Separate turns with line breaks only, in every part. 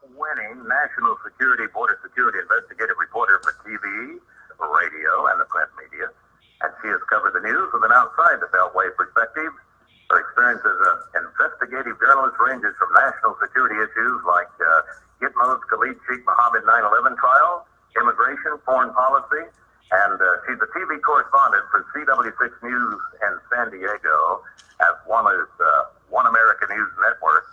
award-winning national security, border security investigative reporter for TV, radio, and the print media. And she has covered the news with an outside the Beltway perspective. Her experience as an investigative journalist ranges from national security issues like Gitmo's Khalid Sheikh Mohammed 9/11 trial, immigration, foreign policy, and she's a TV correspondent for CW6 News in San Diego, as well as One America News Network.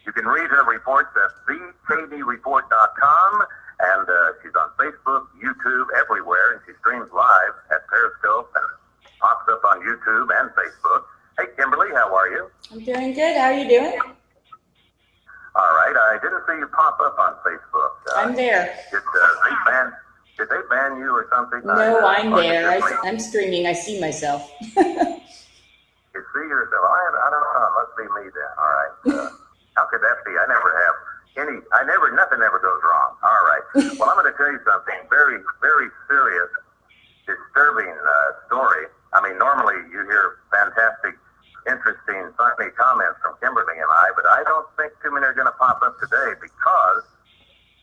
You can read her reports at thekdreport.com, and she's on Facebook, YouTube, everywhere, and she streams live at Periscope and pops up on YouTube and Facebook. Hey, Kimberly, how are you?
I'm doing good. How are you doing?
All right. I didn't see you pop up on Facebook.
I'm there.
Did they ban you or something?
No, I'm there. I'm streaming. I see myself.
You see yourself? I don't know. It must be me then. All right. How could that be? Nothing ever goes wrong. All right. Well, I'm going to tell you something very, very serious, disturbing story. I mean, normally you hear fantastic, interesting, funny comments from Kimberly and I, but I don't think too many are going to pop up today because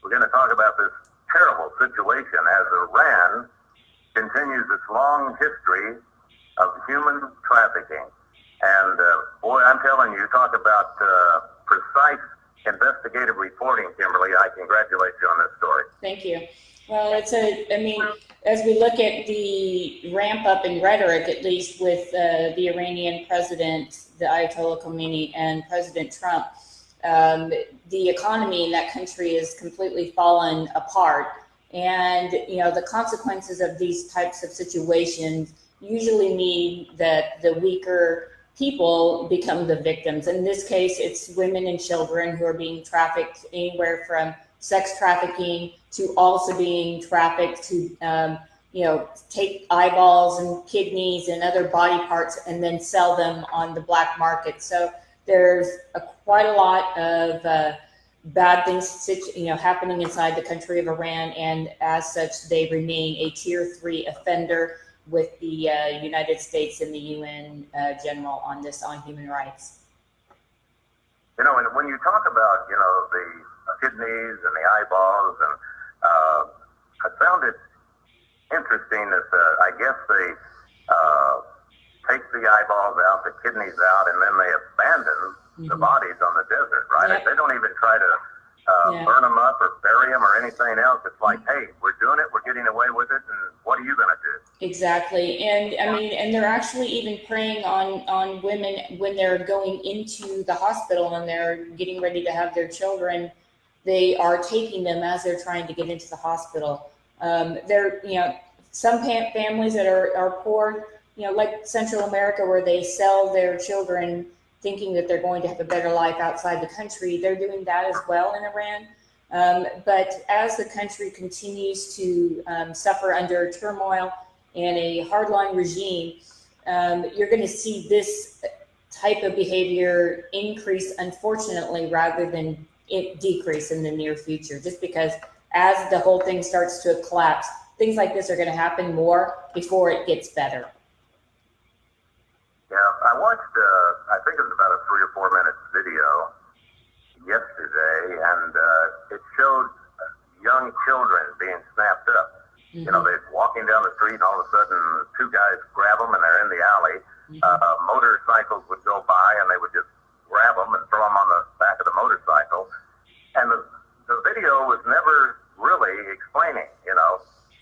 we're going to talk about this terrible situation as Iran continues its long history of human trafficking. And boy, I'm telling you, talk about precise investigative reporting, Kimberly. I congratulate you on this story.
Thank you. Well, as we look at the ramp up in rhetoric, at least with the Iranian president, the Ayatollah Khomeini, and President Trump, the economy in that country has completely fallen apart. And, the consequences of these types of situations usually mean that the weaker people become the victims. In this case, it's women and children who are being trafficked, anywhere from sex trafficking to also being trafficked to, take eyeballs and kidneys and other body parts and then sell them on the black market. So there's quite a lot of bad things, happening inside the country of Iran, and as such, they remain a tier 3 offender with the United States and the UN General on human rights.
When you talk about, the kidneys and the eyeballs, and I found it interesting that I guess they take the eyeballs out, the kidneys out, and then they abandon the bodies on the desert, right?
Yep.
They don't even try to burn them up or bury them or anything else. It's like, hey, we're doing it, we're getting away with it, and what are you going to do?
Exactly. And and they're actually even preying on women when they're going into the hospital and they're getting ready to have their children. They are taking them as they're trying to get into the hospital. Some families that are poor, like Central America, where they sell their children thinking that they're going to have a better life outside the country. They're doing that as well in Iran. But as the country continues to suffer under turmoil and a hardline regime, you're going to see this type of behavior increase, unfortunately, rather than it decrease in the near future, just because as the whole thing starts to collapse, things like this are going to happen more before it gets better.
Yeah, I watched, I think it was about a 3 or 4 minute video yesterday, and it showed young children being snapped up.
Mm-hmm.
They're walking down the street, and all of a sudden, 2 guys grab them, and they're in the alley. Mm-hmm. Motorcycles would go by, and they would just grab them and throw them on the back of the motorcycle. And the video was never really explaining,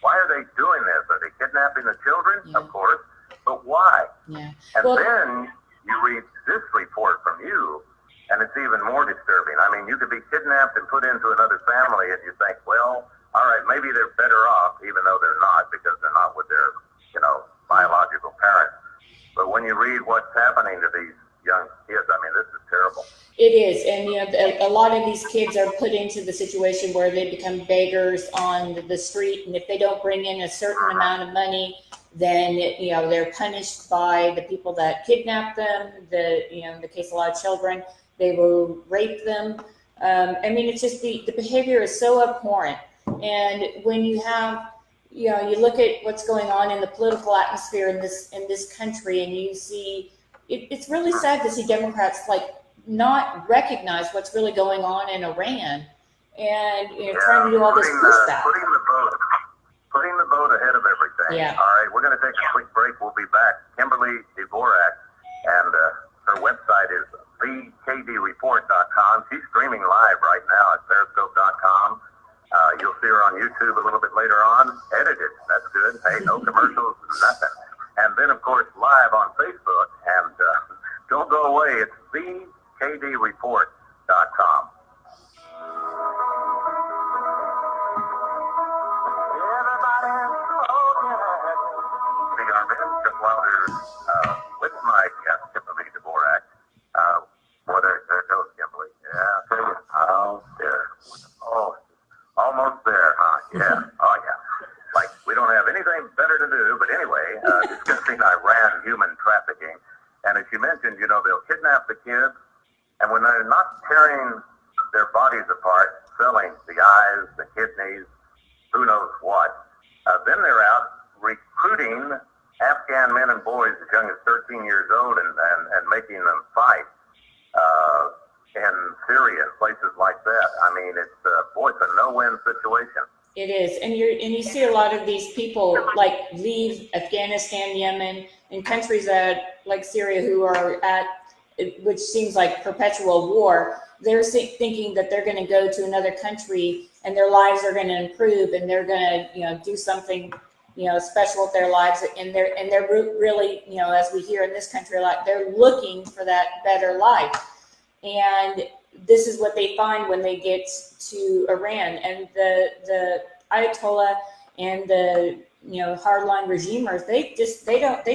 why are they doing this? Are they kidnapping the children?
Yeah.
Of course. But why?
Yeah.
And then you read this report from you, and it's even more disturbing. I mean, you could be kidnapped and put into another family, and you think, well, all right, maybe they're better off, even though they're not, because they're not with their, biological parents. But when you read what's happening to these young kids, I mean, this is terrible.
It is. And, a lot of these kids are put into the situation where they become beggars on the street. And if they don't bring in a certain amount of money, then, they're punished by the people that kidnap them. In the case of a lot of children, they will rape them. It's just the behavior is so abhorrent. And when you have, you look at what's going on in the political atmosphere in this country, and you see, it's really sad to see Democrats not recognize what's really going on in Iran. and trying to do all this pushback.
Putting the boat ahead of everything.
Yeah.
All right, we're going to take a quick break. We'll be back. Kimberly Dvorak, and her website is thekdreport.com. She's streaming live right now at periscope.com. You'll see her on YouTube a little bit later on. Edited. That's good. Hey, no commercials, nothing. And then, of course, live on Facebook. And don't go away. It's thekdreport.com. Just while we're with my guest, Kimberly Dvorak, there goes Kimberly. Yeah, oh, there. Oh, almost there, huh? Yeah. Oh, yeah. Like, we don't have anything better to do, but anyway, discussing Iran human trafficking. And as you mentioned, they'll kidnap the kids, and when they're not tearing their bodies apart, selling the eyes, the kidneys, who knows what, then they're out recruiting Afghan men and boys as young as 13 years old and making them fight in Syria and places like that. I mean, it's a no-win situation.
It is, and you see a lot of these people like leave Afghanistan, Yemen, and countries that like Syria who are at, which seems like perpetual war. They're thinking that they're going to go to another country and their lives are going to improve and they're going to do something special with their lives, and they're really as we hear in this country a lot, they're looking for that better life, and this is what they find when they get to Iran. And the Ayatollah and the hardline regimers, they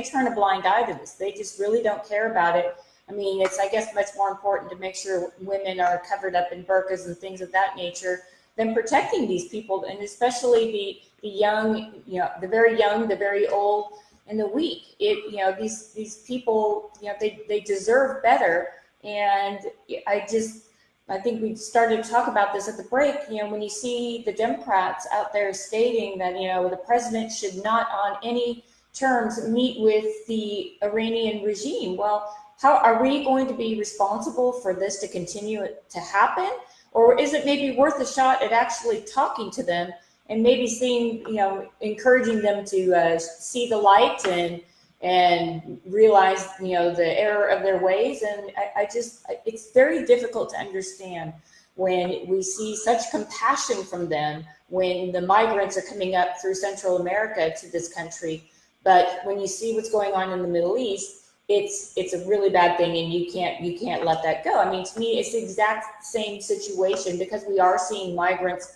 turn a blind eye to this. They just really don't care about it. I mean, it's, I guess, much more important to make sure women are covered up in burqas and things of that nature than protecting these people, and especially the young, the very young, the very old, and the weak. These people, they deserve better. And I think we started to talk about this at the break. When you see the Democrats out there stating that the president should not on any terms meet with the Iranian regime. Well, how are we going to be responsible for this to continue to happen? Or is it maybe worth a shot at actually talking to them and maybe seeing, encouraging them to see the light and realize, the error of their ways? And it's very difficult to understand when we see such compassion from them when the migrants are coming up through Central America to this country. But when you see what's going on in the Middle East, it's a really bad thing, and you can't let that go. I mean, to me, it's the exact same situation, because we are seeing migrants,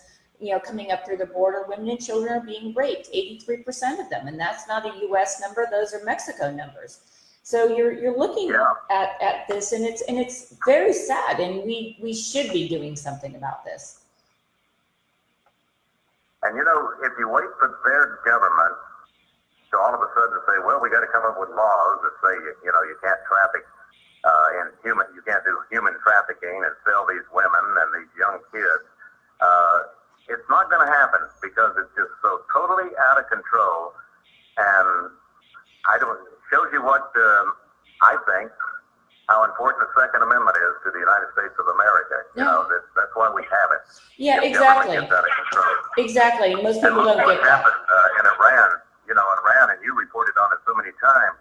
coming up through the border. Women and children are being raped, 83% of them, and that's not a U.S. number; those are Mexico numbers. So you're looking at this, and it's very sad, and we should be doing something about this.
And if you wait for their government to all of a sudden say, well, we got to come up with laws that say, you can't traffic you can't do human trafficking and sell these women and these young kids. It's not going to happen, because it's just so totally out of control. And shows you what I think how important the Second Amendment is to the United States of America. That's why we have it.
Yeah,
if
exactly.
Gets out of control.
Exactly. Most people don't get that.
Happened in Iran. Iran, and you reported on it so many times,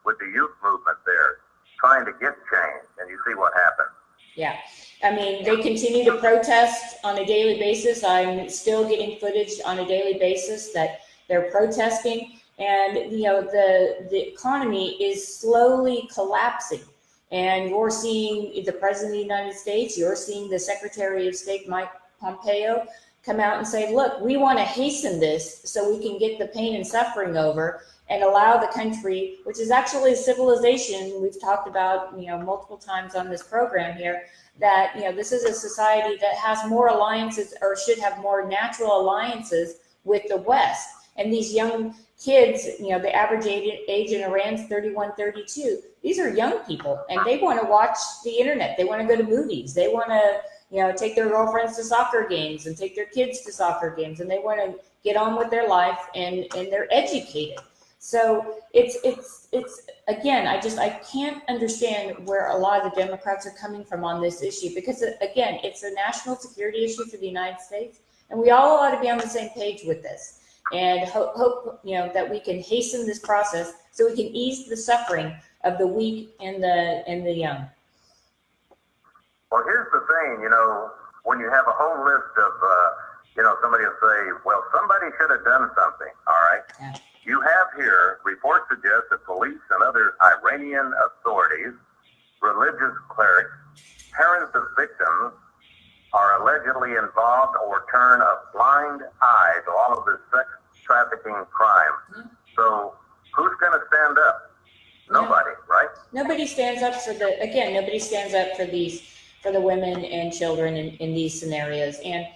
with the youth movement there, trying to get change, and you see what happened.
Yeah. I mean, they continue to protest on a daily basis. I'm still getting footage on a daily basis that they're protesting, and, the economy is slowly collapsing. And you're seeing the President of the United States, you're seeing the Secretary of State, Mike Pompeo, come out and say, look, we want to hasten this so we can get the pain and suffering over and allow the country, which is actually a civilization we've talked about, multiple times on this program here, that, this is a society that has more alliances, or should have more natural alliances with the West. And these young kids, the average age in Iran is 31, 32. These are young people, and they want to watch the internet. They want to go to movies. They want to, take their girlfriends to soccer games and take their kids to soccer games, and they want to get on with their life, and they're educated. So it's again, I can't understand where a lot of the Democrats are coming from on this issue, because again, it's a national security issue for the United States, and we all ought to be on the same page with this, and hope that we can hasten this process so we can ease the suffering of the weak and the young.
Well, here's the thing, when you have a whole list of, somebody will say, well, somebody should have done something, all right?
Yeah.
You have here, reports suggest that police and other Iranian authorities, religious clerics, parents of victims are allegedly involved or turn a blind eye to all of this sex trafficking crime.
Yeah.
So who's going to stand up? Nobody, right?
Nobody stands up for nobody stands up for the women and children in these scenarios. And,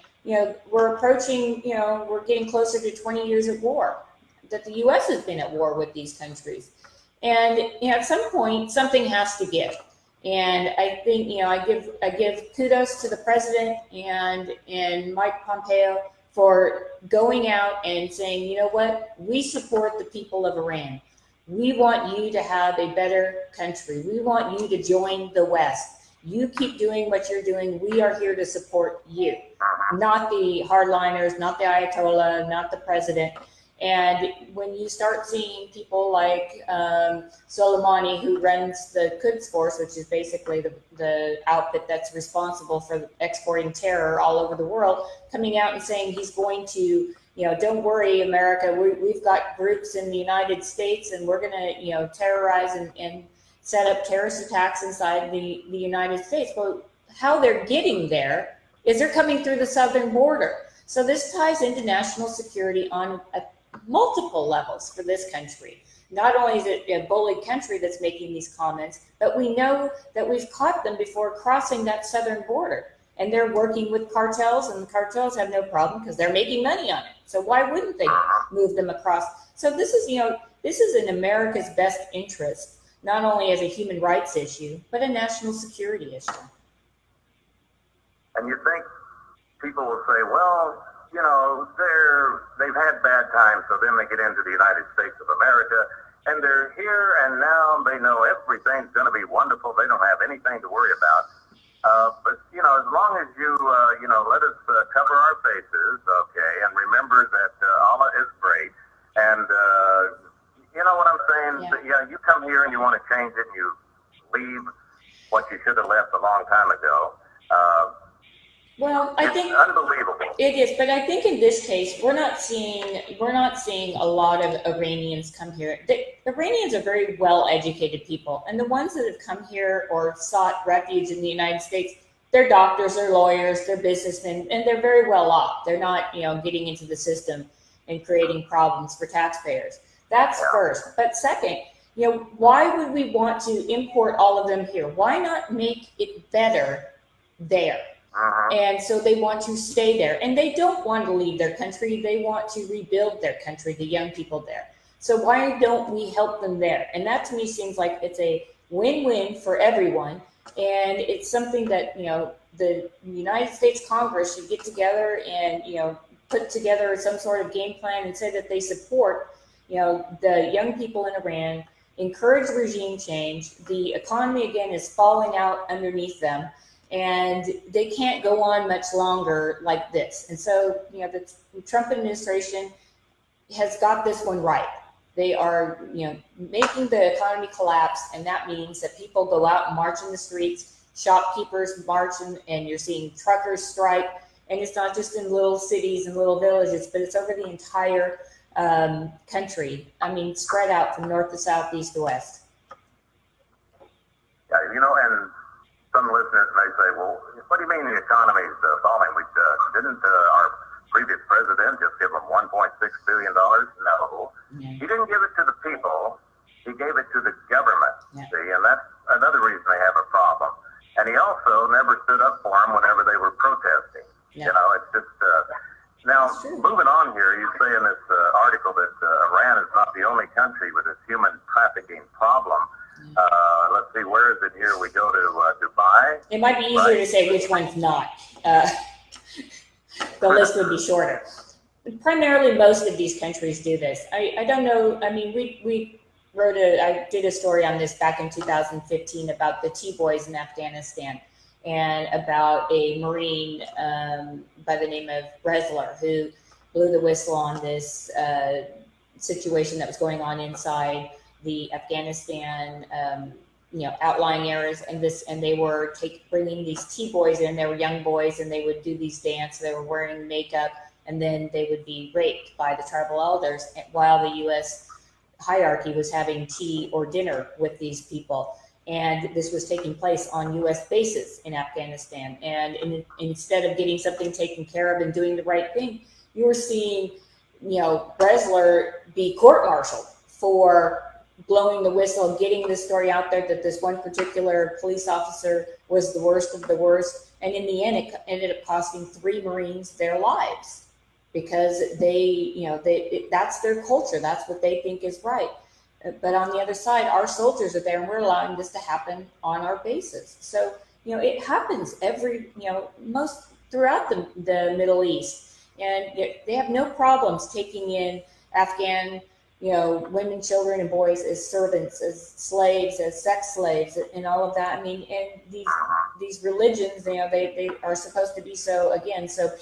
we're approaching, we're getting closer to 20 years of war, that the U.S. has been at war with these countries. And, at some point, something has to give. And I think, I give kudos to the president and Mike Pompeo for going out and saying, you know what, we support the people of Iran. We want you to have a better country. We want you to join the West. You keep doing what you're doing. We are here to support you, not the hardliners, not the Ayatollah, not the president. And when you start seeing people like Soleimani, who runs the Quds Force, which is basically the outfit that's responsible for exporting terror all over the world, coming out and saying he's going to, don't worry, America, we've got groups in the United States, and we're going to, terrorize and set up terrorist attacks inside the United States. Well, how they're getting there is they're coming through the southern border. So this ties into national security on multiple levels for this country. Not only is it a bullied country that's making these comments, but we know that we've caught them before crossing that southern border. And they're working with cartels, and the cartels have no problem because they're making money on it. So why wouldn't they move them across? So this is in America's best interest, not only as a human rights issue, but a national security issue.
And you think people will say, well, they've had bad times, so then they get into the United States of America, and they're here, and now they know everything's going to be wonderful. They don't have anything to worry about. But, as long as you, let us cover our faces, okay, and remember that Allah is great. And, you know what I'm saying?
Yeah.
You come here and you want to change it, and you leave what you should have left a long time ago.
Well, I think
it's unbelievable.
It is, but I think in this case, we're not seeing a lot of Iranians come here. The Iranians are very well-educated people, and the ones that have come here or sought refuge in the United States, they're doctors, they're lawyers, they're businessmen, and they're very well off. They're not, getting into the system and creating problems for taxpayers. That's first. But second, why would we want to import all of them here? Why not make it better there? And so they want to stay there, and they don't want to leave their country. They want to rebuild their country, the young people there. So why don't we help them there? And that to me seems like it's a win-win for everyone. And it's something that, the United States Congress should get together and, put together some sort of game plan and say that they support, the young people in Iran, encourage regime change. The economy, again, is falling out underneath them. And they can't go on much longer like this. And so, the Trump administration has got this one right. They are, making the economy collapse, and that means that people go out and march in the streets, shopkeepers march, and you're seeing truckers strike. And it's not just in little cities and little villages, but it's over the entire country. I mean, spread out from north to south, east to west.
Yeah, and some listeners may say, well, what do you mean the economy is falling? Didn't our previous president just give them $1.6 billion? No.
Yeah.
He didn't give it to the people. He gave it to the government.
Yeah.
See, and that's another reason they have a problem. And he also never stood up for them whenever they were protesting.
Yeah.
It's just... Now, moving on here, you say in this article that Iran is not the only country with this human trafficking problem. Let's see, where is it here? We go to Dubai.
It might be easier to say which one's not. The list would be shorter. primarily most of these countries do this. I don't know. I mean, I did a story on this back in 2015 about the T-boys in Afghanistan and about a Marine by the name of Bresler who blew the whistle on this situation that was going on inside the Afghanistan, outlying areas, and they were bringing these T-boys in. They were young boys, and they would do these dances. They were wearing makeup, and then they would be raped by the tribal elders while the U.S. hierarchy was having tea or dinner with these people. And this was taking place on U.S. bases in Afghanistan. And instead of getting something taken care of and doing the right thing, you were seeing, Bresler be court-martialed for blowing the whistle, getting this story out there that this one particular police officer was the worst of the worst. And in the end, it ended up costing 3 Marines their lives because that's their culture. That's what they think is right. But on the other side, our soldiers are there and we're allowing this to happen on our bases. So, it happens most throughout the Middle East. And they have no problems taking in Afghan, women, children, and boys as servants, as slaves, as sex slaves, and all of that. I mean, and these religions, they are supposed to be so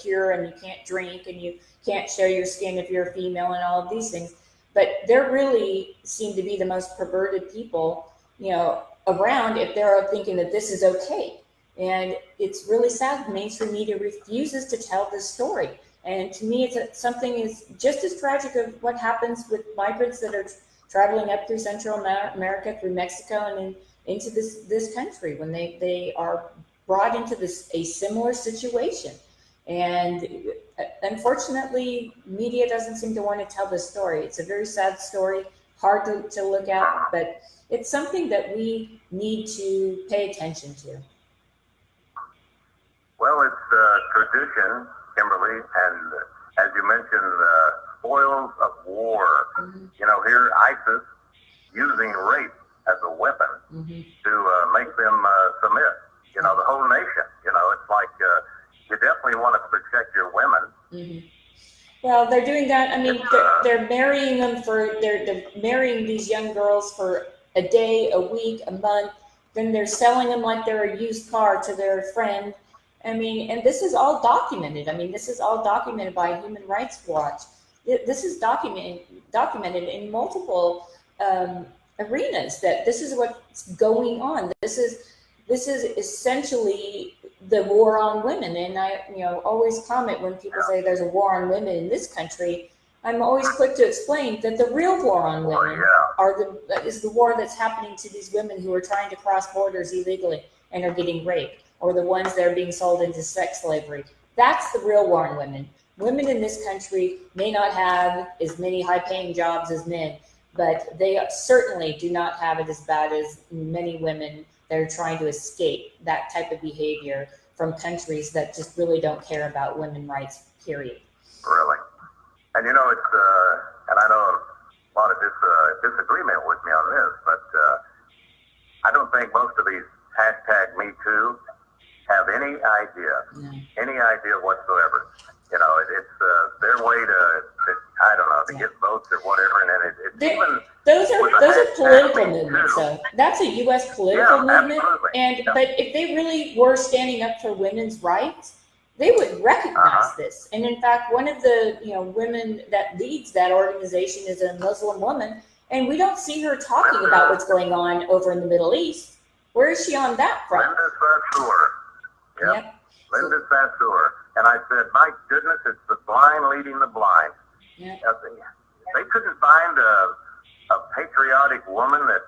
pure, and you can't drink, and you can't show your skin if you're a female, and all of these things. But they really seem to be the most perverted people, around if they're thinking that this is okay. And it's really sad. The mainstream media refuses to tell this story. And to me, something is just as tragic of what happens with migrants that are traveling up through Central America, through Mexico, and into this country when they are brought into a similar situation. And unfortunately, media doesn't seem to want to tell this story. It's a very sad story, hard to look at, but it's something that we need to pay attention to.
Well, it's tradition, Kimberly, and as you mentioned, spoils of war. Mm-hmm. Here ISIS using rape as a weapon to make them submit. The whole nation. It's like you definitely want to protect your women.
Mm-hmm. Well, they're doing that. I mean, they're marrying them they're marrying these young girls for a day, a week, a month. Then they're selling them like they're a used car to their friend. I mean, and this is all documented. I mean, this is all documented by Human Rights Watch. This is documented in multiple arenas that this is what's going on. This is essentially the war on women. And I, always comment when people say there's a war on women in this country. I'm always quick to explain that the real war on women is the war that's happening to these women who are trying to cross borders illegally and are getting raped, or the ones that are being sold into sex slavery. That's the real war on women. Women in this country may not have as many high-paying jobs as men, but they certainly do not have it as bad as many women that are trying to escape that type of behavior from countries that just really don't care about women's rights, period.
Really? And it's, and I know a lot of disagreement with me on this, but I don't think most of these hashtag Me Too have any idea whatsoever. It's their way to I don't know, to get votes or whatever, and
those are political movements. So that's a U.S. political movement,
absolutely.
But if they really were standing up for women's rights, they would recognize this. And in fact, one of the women that leads that organization is a Muslim woman, and we don't see her talking about what's going on over in the Middle East. Where is she on that front?
Linda Sarsour. Yep. Linda Sarsour. And I said, my goodness, it's the blind leading the blind.
Yep.
They couldn't find a patriotic woman that,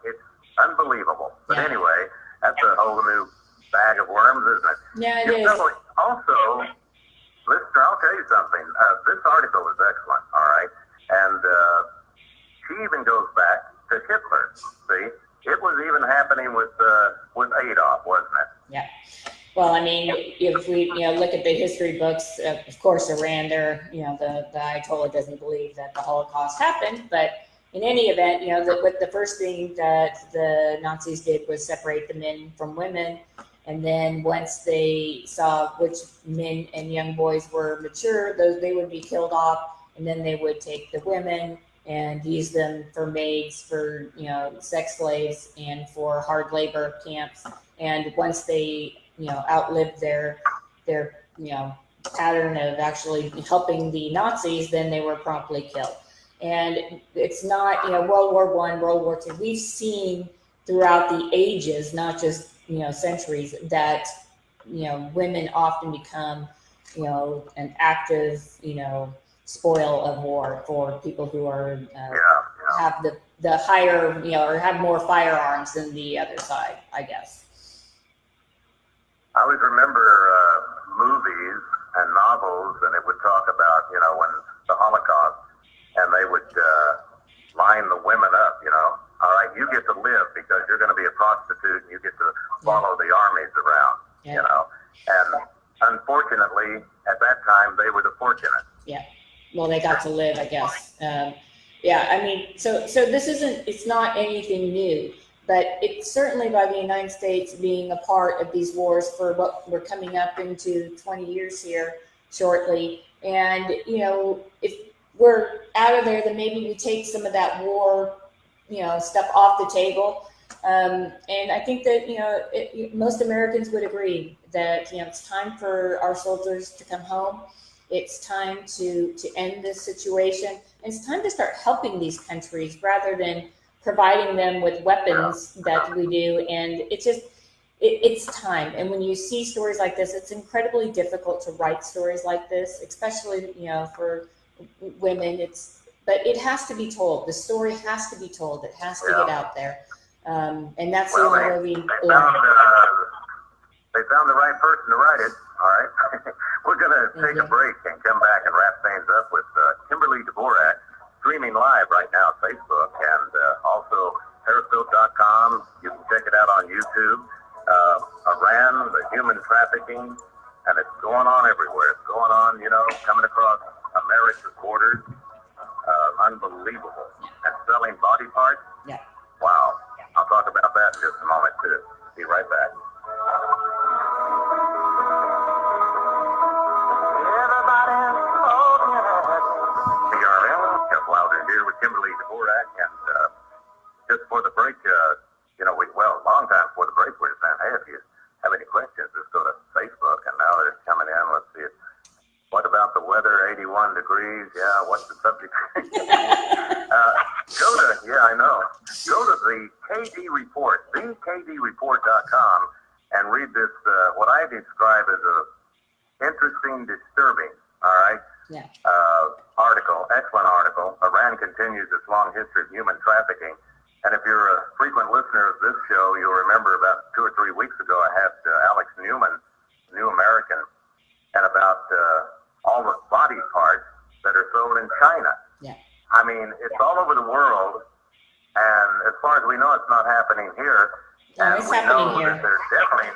it's unbelievable. But anyway, that's a whole new bag of worms, isn't it?
Yeah, it is.
Also, listener, I'll tell you something. This article is excellent, all right? And she even goes back to Hitler, see? It was even happening with Adolf, wasn't it?
Yeah. Well, I mean, if we look at the history books, of course, Iran, the Ayatollah doesn't believe that the Holocaust happened, but in any event, the first thing that the Nazis did was separate the men from women, And then once they saw which men and young boys were mature, they would be killed off, and then they would take the women and use them for maids, for sex slaves, and for hard labor camps. And once they outlived their pattern of actually helping the Nazis, then they were promptly killed. And it's not World War I, World War II. We've seen throughout the ages, not just centuries, that women often become an active spoil of war for people who are have the higher or have more firearms than the other side, I guess.
I always remember movies and novels, and it would talk about when the Holocaust, and they would line the women up. All right, you get to live because you're going to be a prostitute, and you get to follow the armies around. And unfortunately, at that time, they were the fortunate.
Yeah. Well, they got to live, I guess. I mean, so it's not anything new, but it's certainly by the United States being a part of these wars for what we're coming up into 20 years here shortly. And, if we're out of there, then maybe we take some of that war, stuff off the table. And I think that, most Americans would agree that, it's time for our soldiers to come home. It's time to end this situation. And it's time to start helping these countries rather than providing them with weapons that we do. And it's time. And when you see stories like this, it's incredibly difficult to write stories like this, especially, for women. But it has to be told. The story has to be told. It has to get out there. And that's the only way we learn.
They found the right person to write it. All right. We're going to take a break and come back and wrap things up with Kimberly Dvorak, streaming live right now on Facebook and also Periscope.com. You can check it out on YouTube. Iran, the human trafficking, and it's going on everywhere. It's going on, coming across America's borders. Unbelievable. And selling body parts.
Yeah.
Wow. I'll talk about that in just a moment, too. Be right back. PRL, Jeff Wilder here with Kimberly Dvorak, and just before the break, long time before the break, we were saying, hey, if you have any questions, just go to Facebook, and now they're coming in. Let's see. What about the weather? 81 degrees. Yeah, what's the subject? I know. Go to the KD Report, thekdreport.com, and read this, what I describe as a interesting, disturbing, all right, article, excellent article. Iran continues its long history of human trafficking. And if you're a frequent listener of this show, you'll remember about 2 or 3 weeks ago, I had Alex Newman, New American, and about all the body parts that are sold in China.
Yeah.
I mean, it's all over the world, and as far as we know, it's not happening here.
No, it's happening here.
There's definitely...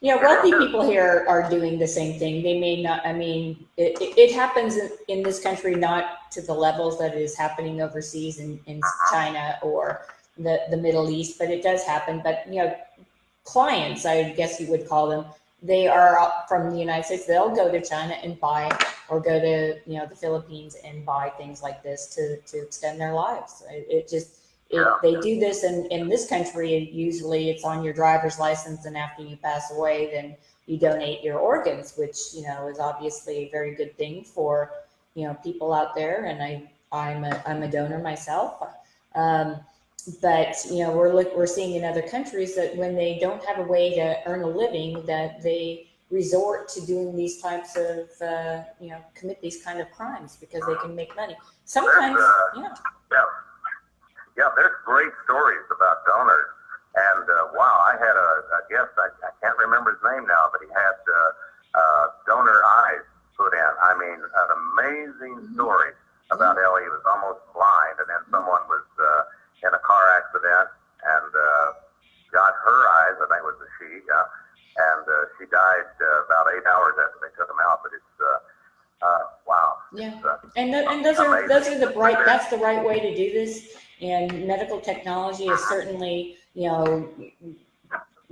wealthy people here are doing the same thing. They may not, it happens in this country, not to the levels that it is happening overseas in China or the Middle East, but it does happen. But, clients, I guess you would call them, they are from the United States. They'll go to China and buy, or go to, the Philippines and buy things like this to extend their lives. They do this in this country. Usually it's on your driver's license, and after you pass away, then you donate your organs, which, is obviously a very good thing for, people out there. And I'm a donor myself. But, we're seeing in other countries that when they don't have a way to earn a living, that they resort to doing these types of, commit these kind of crimes because they can make money. Sometimes,
Yeah, there's great stories about donors. And, wow, I had a guest, I can't remember his name now, but he had donor eyes put in. I mean, an amazing story about how he was almost blind, and then someone was in a car accident and got her eyes, I think it was a she, and she died about 8 hours after they took him out. But it's, wow.
Yeah, and those are that's the right way to do this. And medical technology is certainly,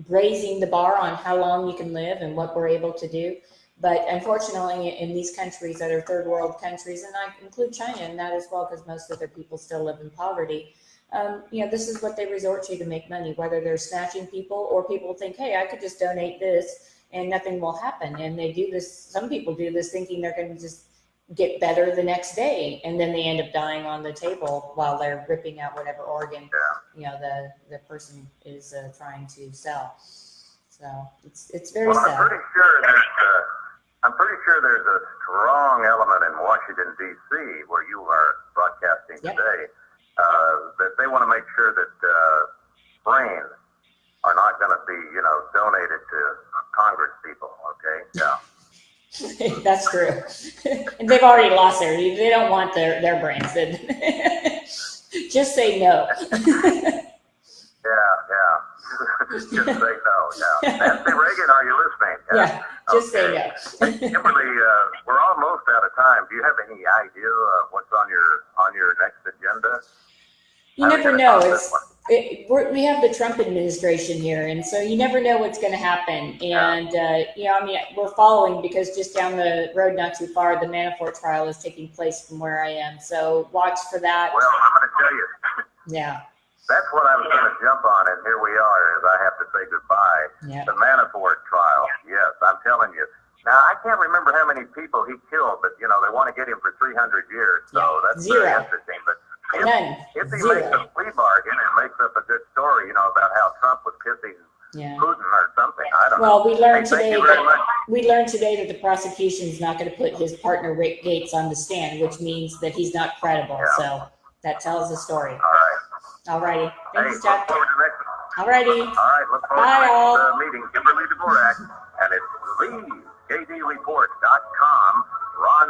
raising the bar on how long you can live and what we're able to do. But unfortunately, in these countries that are third world countries, and I include China in that as well, because most of their people still live in poverty, this is what they resort to make money, whether they're snatching people or people think, hey, I could just donate this and nothing will happen. And they do this, some people do this thinking they're going to just get better the next day, and then they end up dying on the table while they're ripping out whatever organ the person is trying to sell. So it's very sad.
I'm pretty sure there's a strong element in Washington D.C. where you are broadcasting today that they want to make sure that brains are not going to be donated to Congress people. Okay, yeah.
That's true. And they've already lost they don't want their brains. Just say no.
Just say no. Yeah. Nancy Reagan, are you listening?
Yeah. Just say no.
Kimberly, we're almost out of time. Do you have any idea of what's on your next agenda?
You never know. We have the Trump administration here, and so you never know what's going to happen. And we're following, because just down the road, not too far, the Manafort trial is taking place from where I am. So watch for that.
Well, I'm going to tell you.
Yeah.
That's what I was going to jump on, and here we are, as I have to say goodbye.
Yeah.
The Manafort trial. Yes, I'm telling you. Now, I can't remember how many people he killed, but, they want to get him for 300 years. So that's very interesting. But if he makes a plea bargain and makes up a good story, about how Trump was kissing Putin or something, I don't know.
Well, we learned today that the prosecution is not going to put his partner Rick Gates on the stand, which means that he's not credible. Yeah. So that tells the story. All right. All righty. Thanks, Chuck. All righty.
All right. Look forward to the next meeting. Kimberly Dvorak, and it's leejdreport.com. Ron